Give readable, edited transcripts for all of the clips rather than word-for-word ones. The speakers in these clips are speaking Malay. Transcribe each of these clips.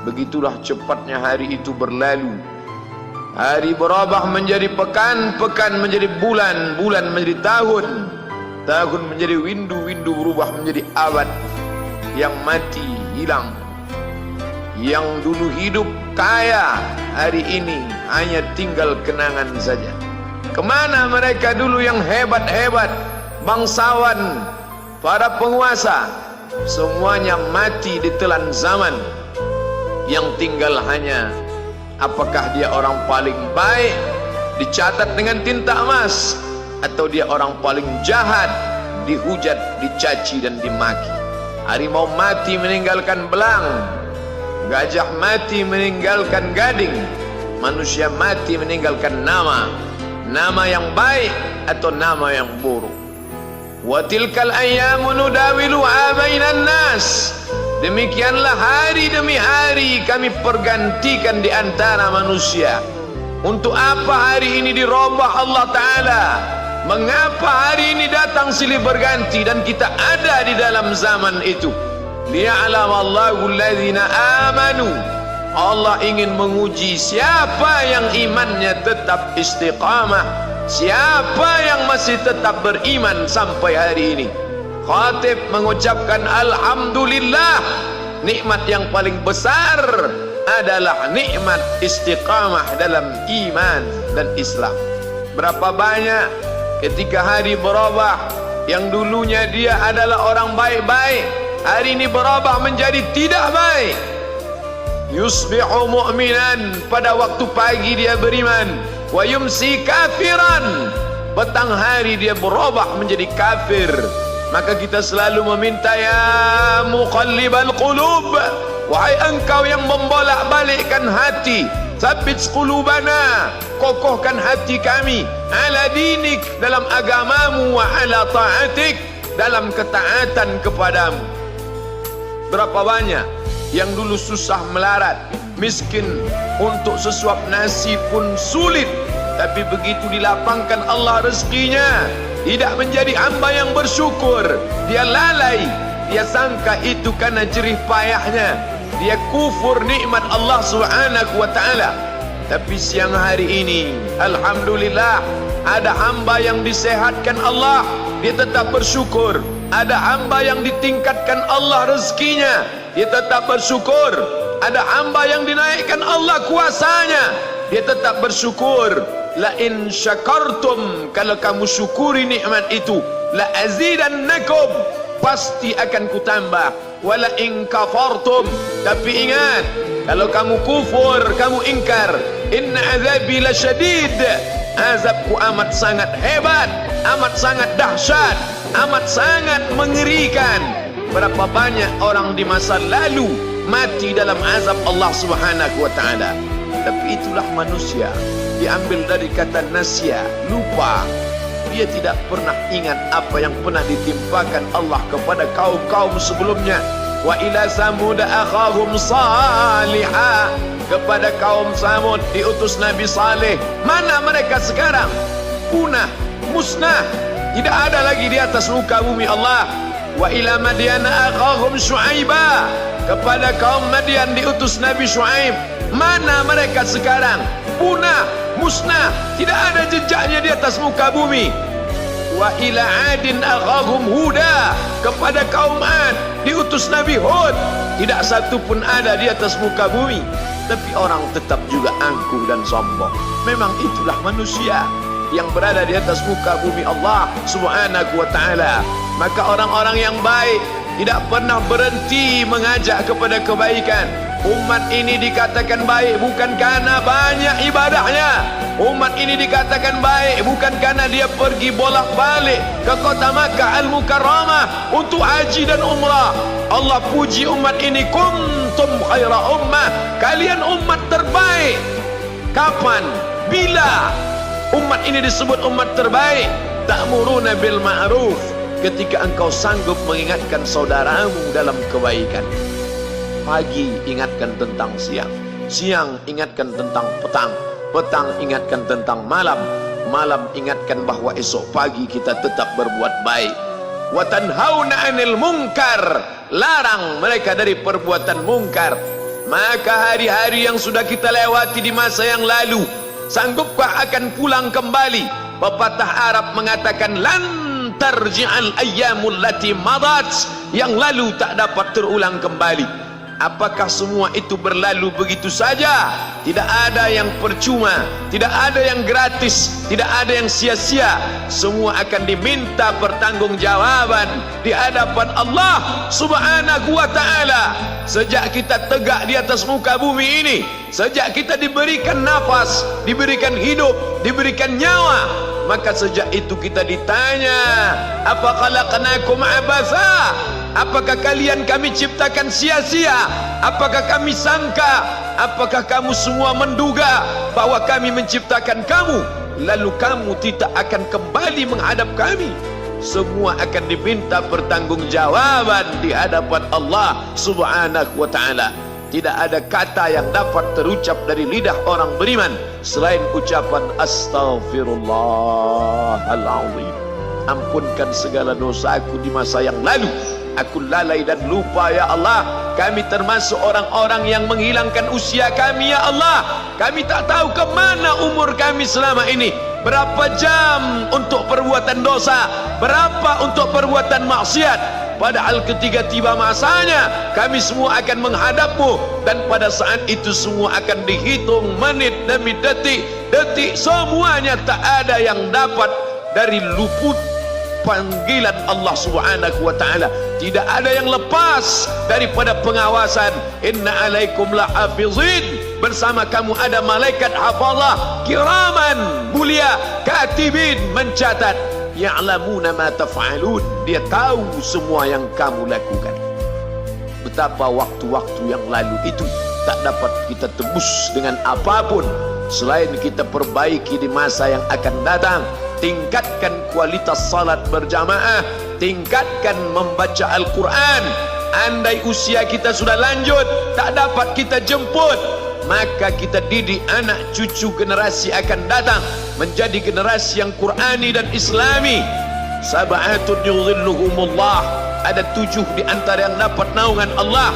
Begitulah cepatnya hari itu berlalu. Hari berubah menjadi pekan, pekan menjadi bulan, bulan menjadi tahun, tahun menjadi windu, windu berubah menjadi abad. Yang mati hilang, yang dulu hidup kaya, hari ini hanya tinggal kenangan saja. Kemana mereka dulu yang hebat-hebat, bangsawan, para penguasa? Semuanya mati ditelan zaman. Yang tinggal hanya apakah dia orang paling baik, dicatat dengan tinta emas, atau dia orang paling jahat, dihujat, dicaci dan dimaki. Harimau mati meninggalkan belang, gajah mati meninggalkan gading, manusia mati meninggalkan nama, nama yang baik atau nama yang buruk. Wa tilkal ayyamu nudawiluha bainan nas. Demikianlah hari demi hari kami pergantikan di antara manusia. Untuk apa hari ini dirubah Allah Ta'ala? Mengapa hari ini datang silih berganti dan kita ada di dalam zaman itu? Liya'lamallahu alladhina amanu. Allah ingin menguji siapa yang imannya tetap istiqamah, siapa yang masih tetap beriman sampai hari ini. Khatib mengucapkan alhamdulillah, nikmat yang paling besar adalah nikmat istiqamah dalam iman dan Islam. Berapa banyak ketika hari berubah, yang dulunya dia adalah orang baik-baik, hari ini berubah menjadi tidak baik. Yusbihu mu'minan, pada waktu pagi dia beriman, wa yumsi kafiran, petang hari dia berubah menjadi kafir. Maka kita selalu meminta, ya muqallibal qulub, wahai engkau yang membolak-balikkan hati, tsabbit qulubana, kokohkan hati kami, ala dinik, dalam agamamu, wa ala ta'atik, dalam ketaatan kepadamu. Berapa banyak yang dulu susah melarat, miskin, untuk sesuap nasi pun sulit, tapi begitu dilapangkan Allah rezekinya, tidak menjadi hamba yang bersyukur. Dia lalai, dia sangka itu karena jerih payahnya, dia kufur nikmat Allah Subhanahu wa ta'ala. Tapi siang hari ini, alhamdulillah, ada hamba yang disehatkan Allah, dia tetap bersyukur. Ada hamba yang ditingkatkan Allah rezekinya, dia tetap bersyukur. Ada hamba yang dinaikkan Allah kuasanya, dia tetap bersyukur. La in syakartum, kalau kamu syukuri nikmat itu, la azidannakum, pasti akan kutambah. Wala in kafartum, tapi ingat, kalau kamu kufur, kamu ingkar, inna azabi lasyadid, azabku amat sangat hebat, amat sangat dahsyat, amat sangat mengerikan. Berapa banyak orang di masa lalu mati dalam azab Allah Subhanahu wa ta'ala. Tapi itulah manusia, diambil dari kata nasya, lupa. Dia tidak pernah ingat apa yang pernah ditimpakan Allah kepada kaum-kaum sebelumnya. Wa ila samud akhahum salihah, kepada kaum Samud diutus Nabi Saleh. Mana mereka sekarang? Punah, musnah, tidak ada lagi di atas muka bumi Allah. Wa ila Madyan akhahum Syuaiba, kepada kaum Madian diutus Nabi Syuaib. Mana mereka sekarang? Punah, musnah, tidak ada jejaknya di atas muka bumi. Wa ila Adin akhahum Huda, kepada kaum Ad diutus Nabi Hud. Tidak satu pun ada di atas muka bumi. Tapi orang tetap juga angkuh dan sombong. Memang itulah manusia yang berada di atas muka bumi Allah Subhanahu wa ta'ala. Maka orang-orang yang baik tidak pernah berhenti mengajak kepada kebaikan. Umat ini dikatakan baik bukan karena banyak ibadahnya. Umat ini dikatakan baik bukan karena dia pergi bolak-balik ke kota Makkah Al-Mukarramah untuk haji dan umrah. Allah puji umat ini, kuntum khaira ummah, kalian umat terbaik. Kapan? Bila umat ini disebut umat terbaik? Ta'muruna bil ma'ruf, ketika engkau sanggup mengingatkan saudaramu dalam kebaikan. Pagi ingatkan tentang siang, siang ingatkan tentang petang, petang ingatkan tentang malam, malam ingatkan bahwa esok pagi kita tetap berbuat baik. Wa tanhauna 'anil munkar, larang mereka dari perbuatan mungkar. Maka hari-hari yang sudah kita lewati di masa yang lalu, sanggupkah akan pulang kembali? Pepatah Arab mengatakan lan tarji'al ayyamul lati madat, yang lalu tak dapat terulang kembali. Apakah semua itu berlalu begitu saja? Tidak ada yang percuma, tidak ada yang gratis, tidak ada yang sia-sia. Semua akan diminta pertanggungjawaban di hadapan Allah Subhanahu wa ta'ala. Sejak kita tegak di atas muka bumi ini, sejak kita diberikan nafas, diberikan hidup, diberikan nyawa, maka sejak itu kita ditanya, apa khalaqnakum abatha? Apakah kalian kami ciptakan sia-sia? Apakah kami sangka? Apakah kamu semua menduga bahwa kami menciptakan kamu lalu kamu tidak akan kembali menghadap kami? Semua akan diminta pertanggungjawaban di hadapan Allah Subhanahu wa ta'ala. Tidak ada kata yang dapat terucap dari lidah orang beriman selain ucapan astaghfirullahaladzim. Ampunkan segala dosaku di masa yang lalu. Aku lalai dan lupa ya Allah. Kami termasuk orang-orang yang menghilangkan usia kami ya Allah. Kami tak tahu ke mana umur kami selama ini. Berapa jam untuk perbuatan dosa, berapa untuk perbuatan maksiat. Padahal ketika tiba masanya, kami semua akan menghadapmu, dan pada saat itu semua akan dihitung menit demi detik. Detik semuanya tak ada yang dapat dari luput panggilan Allah Subhanahu wa ta'ala. Tidak ada yang lepas daripada pengawasan. Inna alaikum lahafizin, bersama kamu ada malaikat hafazah kiraman mulia katibin, mencatat. Ya'lamuna ma taf'alun, dia tahu semua yang kamu lakukan. Betapa waktu-waktu yang lalu itu tak dapat kita tebus dengan apapun selain kita perbaiki di masa yang akan datang. Tingkatkan kualitas salat berjamaah, tingkatkan membaca Al-Quran. Andai usia kita sudah lanjut, tak dapat kita jemput, maka kita didik anak cucu generasi akan datang menjadi generasi yang Qurani dan Islami. Sab'atun yudhilluhumullah, ada 7 di antara yang dapat naungan Allah.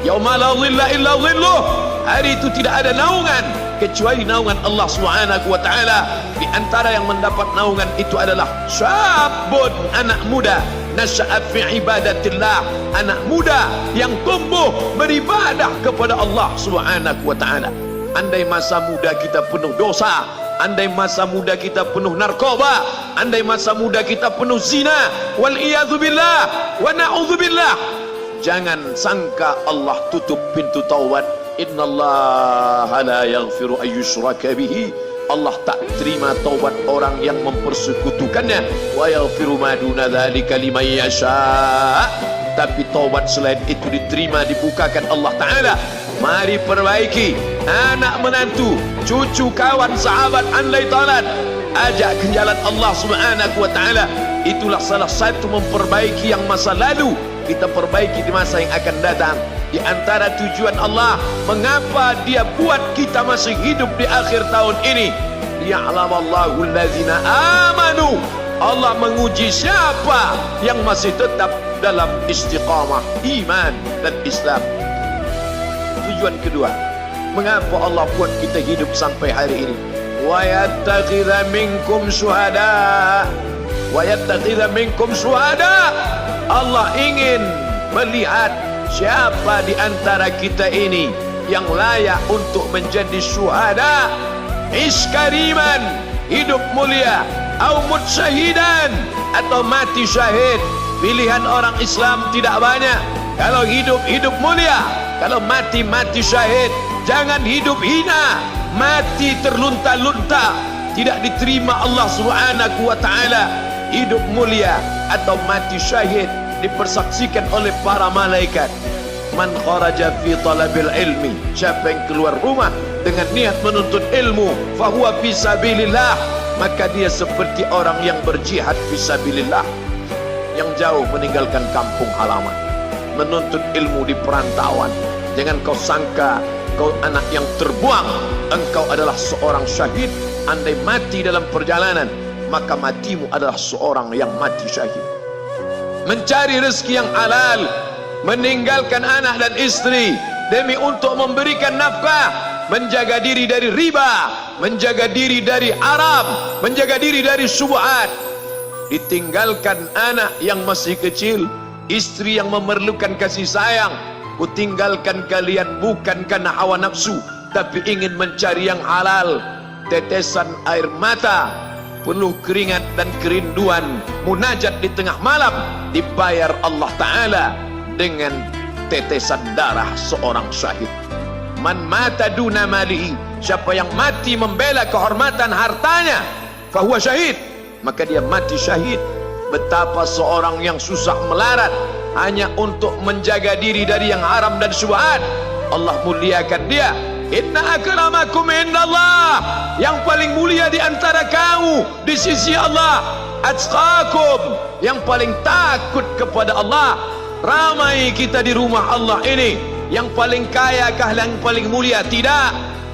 Yauma la dhilla illa dhilluh, hari itu tidak ada naungan kecuali naungan Allah Subhanahu wa ta'ala. Di antara yang mendapat naungan itu adalah syabun, anak muda, nasya'at fi ibadatillah, anak muda yang tumbuh beribadah kepada Allah Subhanahu wa ta'ala. Andai masa muda kita penuh dosa, andai masa muda kita penuh narkoba, andai masa muda kita penuh zina, wal iyadzubillah wa na'udzubillah, jangan sangka Allah tutup pintu taubat. Innallaha la yaghfiru ayyushraka bihi, Allah tak terima taubat orang yang mempersekutukannya. Wa yaghfiru ma duna dzalika liman yasha, tapi taubat selain itu diterima, dibukakan Allah Ta'ala. Mari perbaiki anak menantu, cucu, kawan, sahabat, andai talat, ajak ke jalan Allah Subhanahu wa ta'ala. Itulah salah satu memperbaiki yang masa lalu, kita perbaiki di masa yang akan datang. Di antara tujuan Allah mengapa dia buat kita masih hidup di akhir tahun ini, liya'lamallahu allazina amanu, Allah menguji siapa yang masih tetap dalam istiqamah iman dan Islam. Tujuan kedua, mengapa Allah buat kita hidup sampai hari ini? Wa yattakhidha minkum syuhada, wa yattakhidha minkum syuhada, Allah ingin melihat siapa di antara kita ini yang layak untuk menjadi syuhada. Iskariman, hidup mulia, au mutsyahidan, atau mati syahid. Pilihan orang Islam tidak banyak. Kalau hidup, hidup mulia. Kalau mati, mati syahid. Jangan hidup hina, mati terlunta-lunta, tidak diterima Allah Subhanahu wa ta'ala. Hidup mulia atau mati syahid dipersaksikan oleh para malaikat. Man kharaja fi talabil ilmi, siapa yang keluar rumah dengan niat menuntut ilmu, fahuwa fi sabilillah, maka dia seperti orang yang berjihad fi sabilillah, yang jauh meninggalkan kampung halaman, menuntut ilmu di perantauan. Jangan kau sangka kau anak yang terbuang, engkau adalah seorang syahid. Andai mati dalam perjalanan, maka matimu adalah seorang yang mati syahid. Mencari rezeki yang halal, meninggalkan anak dan istri, demi untuk memberikan nafkah, menjaga diri dari riba, menjaga diri dari haram, menjaga diri dari syubhat. Ditinggalkan anak yang masih kecil, istri yang memerlukan kasih sayang. Kutinggalkan kalian bukan karena hawa nafsu, tapi ingin mencari yang halal. Tetesan air mata, penuh keringat dan kerinduan, munajat di tengah malam, dibayar Allah Ta'ala dengan tetesan darah seorang syahid. Man mata duna malihi, siapa yang mati membela kehormatan hartanya, fahuwa syahid, maka dia mati syahid. Betapa seorang yang susah melarat hanya untuk menjaga diri dari yang haram dan syubhat, Allah muliakan dia. Inna akramakum indallah, yang paling mulia di antara kamu di sisi Allah, atqakum, yang paling takut kepada Allah. Ramai kita di rumah Allah ini, yang paling kaya kah yang paling mulia? Tidak.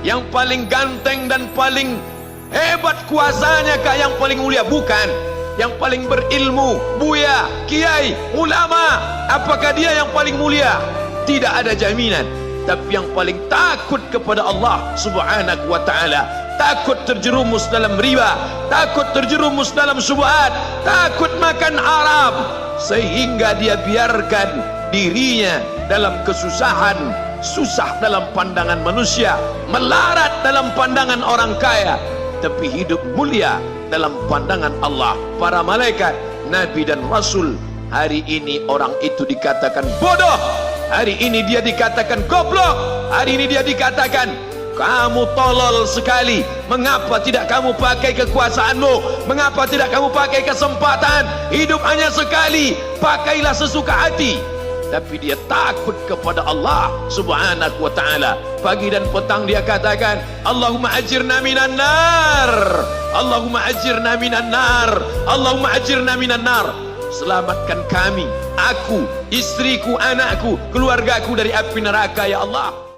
Yang paling ganteng dan paling hebat kuasanya kah yang paling mulia? Bukan. Yang paling berilmu, buya, kiai, ulama, apakah dia yang paling mulia? Tidak ada jaminan. Tapi yang paling takut kepada Allah Subhanahu wa ta'ala, takut terjerumus dalam riba, takut terjerumus dalam syubhat, takut makan haram, sehingga dia biarkan dirinya dalam kesusahan, susah dalam pandangan manusia, melarat dalam pandangan orang kaya, tapi hidup mulia dalam pandangan Allah, para malaikat, nabi dan rasul. Hari ini orang itu dikatakan bodoh, hari ini dia dikatakan goblok, hari ini dia dikatakan kamu tolol sekali. Mengapa tidak kamu pakai kekuasaanmu? Mengapa tidak kamu pakai kesempatan? Hidup hanya sekali, pakailah sesuka hati. Tapi dia takut kepada Allah Subhanahu wa ta'ala. Pagi dan petang dia katakan, Allahumma ajirna minan nar, Allahumma ajirna minan nar, Allahumma ajirna minan nar. Selamatkan kami, aku, istriku, anakku, keluargaku dari api neraka ya Allah.